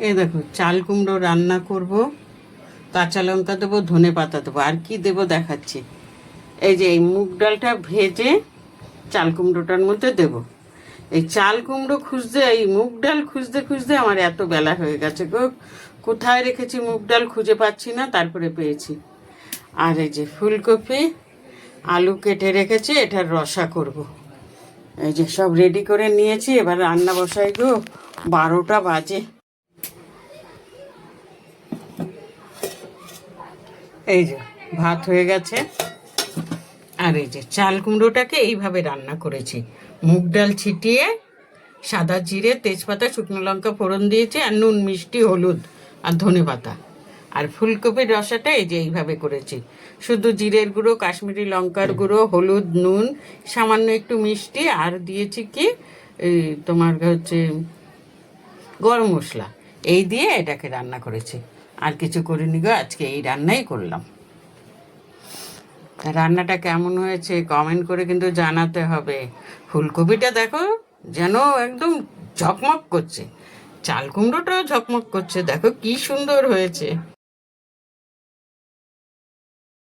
এই দেখো চাল কুমড়ো রান্না করব, কাঁচা লঙ্কা দেবো, ধনে পাতা দেবো, আর কি দেবো দেখাচ্ছি। এই যে এই মুগ ডালটা ভেজে চাল কুমড়োটার মধ্যে দেবো। এই চাল কুমড়ো খুঁজতে, এই মুগ ডাল খুঁজতে খুঁজতে আমার এত বেলা হয়ে গেছে গো। কোথায় রেখেছি মুগ ডাল খুঁজে পাচ্ছি না, তারপরে পেয়েছি। আর এই যে ফুলকপি আলু কেটে রেখেছি, এটার রসা করব। এই যে সব রেডি করে নিয়েছি, এবার রান্না বসাই গো। 12টা বাজে। এই যে ভাত হয়ে গেছে। আর এই যে চাল কুমড়োটাকে এইভাবে রান্না করেছি, মুগ ডাল ছিটিয়ে সাদা জিরে তেজপাতা শুকনো লঙ্কা ফোড়ন দিয়েছি, আর নুন মিষ্টি হলুদ আর ধনে পাতা। আর ফুলকপির রসাটা এই যে এইভাবে করেছি, শুধু জিরের গুঁড়ো, কাশ্মীরি লঙ্কার গুঁড়ো, হলুদ, নুন, সামান্য একটু মিষ্টি, আর দিয়েছি কি এই তোমার হচ্ছে গরম মশলা। এই দিয়ে এটাকে রান্না করেছি, আর কিছু করিনি গো। আজকে এই রান্নাই করলাম। রান্নাটা কেমন হয়েছে কমেন্ট করে কিন্তু জানাতে হবে। ফুলকপিটা দেখো যেন একদম ঝকমক করছে, চাল কুমড়োটাও ঝকমক করছে, দেখো কি সুন্দর হয়েছে।